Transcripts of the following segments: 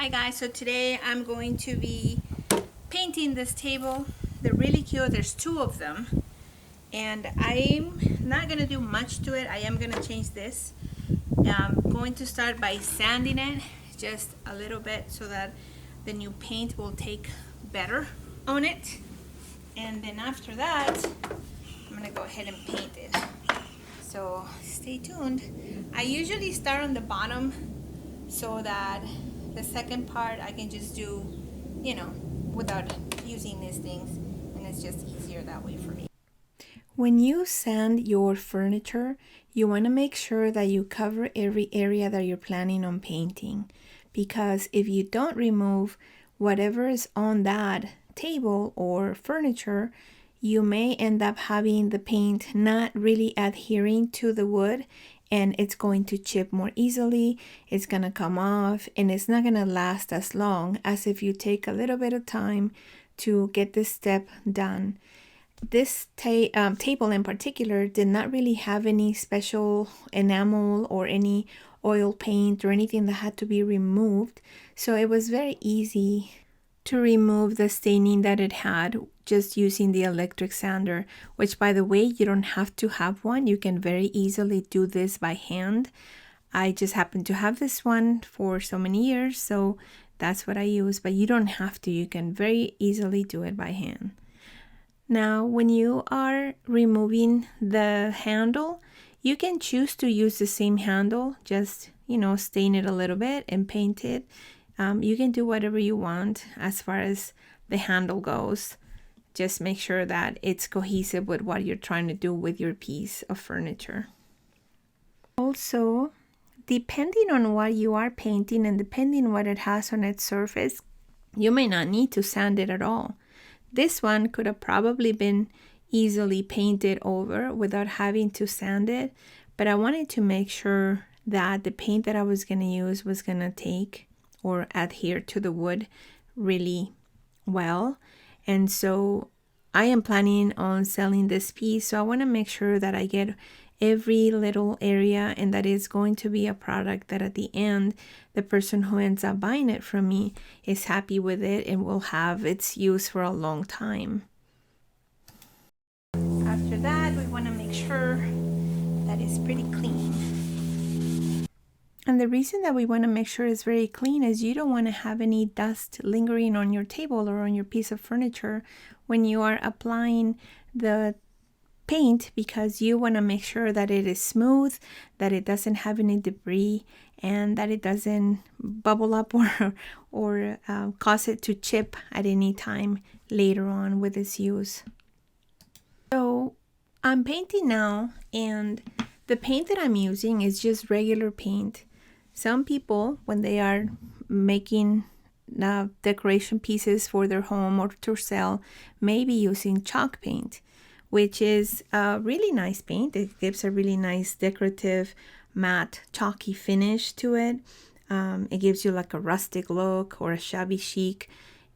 Hi guys, so today I'm going to be painting this table. They're really cute. There's two of them. And I'm not going to do much to it. I am going to change this. I'm going to start by sanding it just a little bit so that the new paint will take better on it. And then after that, I'm going to go ahead and paint it. So stay tuned. I usually start on the bottom so that the second part I can just do, without using these things, and it's just easier that way for me. When you sand your furniture, you want to make sure that you cover every area that you're planning on painting, because if you don't remove whatever is on that table or furniture, you may end up having the paint not really adhering to the wood, and it's going to chip more easily, it's going to come off, and it's not going to last as long as if you take a little bit of time to get this step done. This table in particular did not really have any special enamel or any oil paint or anything that had to be removed, so it was very easy to remove the staining that it had just using the electric sander, which, by the way, you don't have to have one. You can very easily do this by hand. I just happen to have this one for so many years, so that's what I use, but you don't have to. You can very easily do it by hand. Now, when you are removing the handle, you can choose to use the same handle, just, stain it a little bit and paint it. You can do whatever you want as far as the handle goes. Just make sure that it's cohesive with what you're trying to do with your piece of furniture. Also, depending on what you are painting and depending what it has on its surface, you may not need to sand it at all. This one could have probably been easily painted over without having to sand it, but I wanted to make sure that the paint that I was going to use was going to take or adhere to the wood really well. And so I am planning on selling this piece, so I want to make sure that I get every little area and that it's going to be a product that at the end the person who ends up buying it from me is happy with it and will have its use for a long time. After that, we want to make sure that it's pretty clean. And the reason that we want to make sure it's very clean is you don't want to have any dust lingering on your table or on your piece of furniture when you are applying the paint, because you want to make sure that it is smooth, that it doesn't have any debris, and that it doesn't bubble up or cause it to chip at any time later on with its use. So I'm painting now, and the paint that I'm using is just regular paint. Some people, when they are making decoration pieces for their home or to sell, may be using chalk paint, which is a really nice paint. It gives a really nice decorative matte chalky finish to it. It gives you like a rustic look or a shabby chic,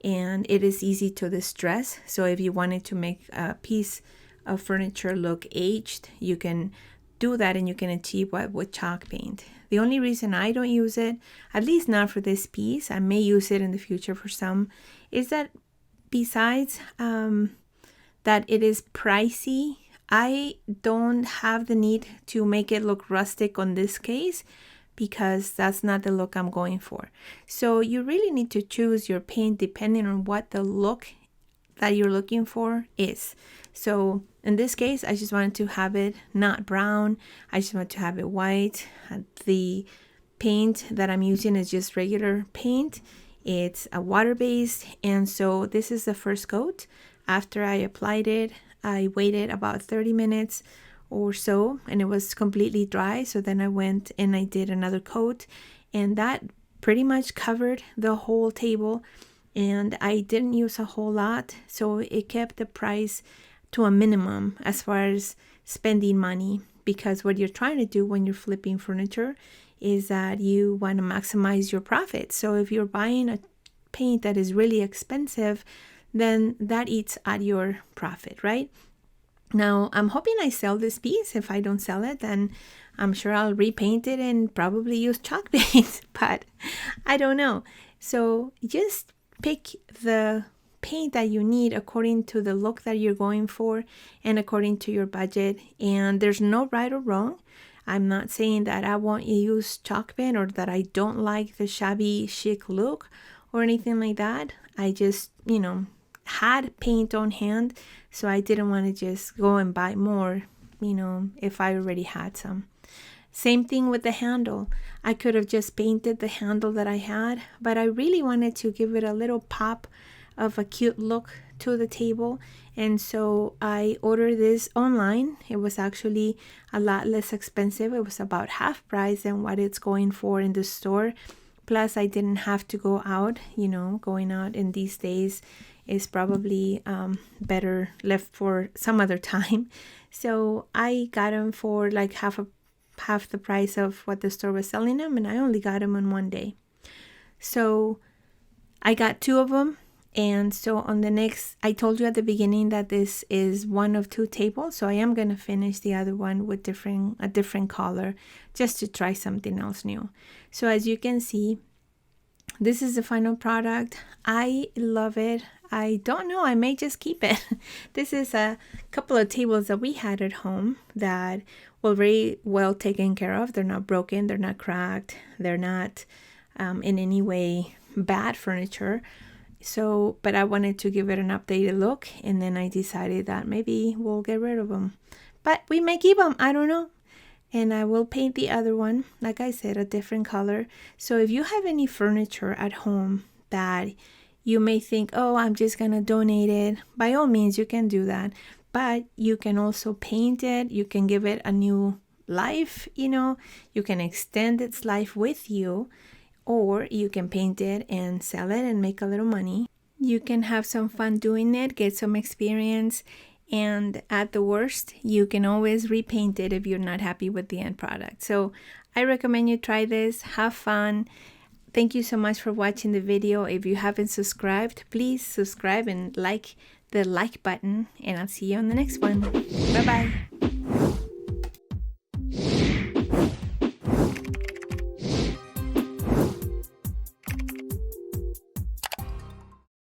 and it is easy to distress. So if you wanted to make a piece of furniture look aged, you can do that and you can achieve what with chalk paint. The only reason I don't use it, at least not for this piece, I may use it in the future for some, is that besides that it is pricey, I don't have the need to make it look rustic on this case, because that's not the look I'm going for. So you really need to choose your paint depending on what the look that you're looking for is. So in this case, I just wanted to have it not brown. I just want to have it white. The paint that I'm using is just regular paint. It's a water-based, and so this is the first coat. After I applied it, I waited about 30 minutes or so, and it was completely dry. So then I went and I did another coat, and that pretty much covered the whole table. And I didn't use a whole lot, so it kept the price to a minimum as far as spending money, because what you're trying to do when you're flipping furniture is that you want to maximize your profit. So if you're buying a paint that is really expensive, then that eats at your profit, right? Now, I'm hoping I sell this piece. If I don't sell it, then I'm sure I'll repaint it and probably use chalk paint, but I don't know. So just pick the paint that you need according to the look that you're going for and according to your budget. And there's no right or wrong. I'm not saying that I won't use chalk paint or that I don't like the shabby chic look or anything like that. I just, had paint on hand, so I didn't want to just go and buy more, if I already had some. Same thing with the handle. I could have just painted the handle that I had, but I really wanted to give it a little pop of a cute look to the table, and so I ordered this online. It was actually a lot less expensive. It was about half price than what it's going for in the store. Plus, I didn't have to go out. Going out in these days is probably better left for some other time. So I got them for like half the price of what the store was selling them, and I only got them in one day. So I got 2 of them. And so on the next, I told you at the beginning that this is 1 of 2 tables. So I am going to finish the other one with a different color just to try something else new. So as you can see, this is the final product. I love it. I don't know, I may just keep it. This is a couple of tables that we had at home that were very well taken care of. They're not broken, they're not cracked, they're not in any way bad furniture. So, but I wanted to give it an updated look, and then I decided that maybe we'll get rid of them. But we may keep them, I don't know. And I will paint the other one, like I said, a different color. So if you have any furniture at home that you may think, oh, I'm just going to donate it, by all means, you can do that. But you can also paint it. You can give it a new life, you can extend its life with you. Or you can paint it and sell it and make a little money. You can have some fun doing it, get some experience, and at the worst, you can always repaint it if you're not happy with the end product. So I recommend you try this, have fun. Thank you so much for watching the video. If you haven't subscribed, please subscribe and like the like button, and I'll see you on the next one. Bye-bye.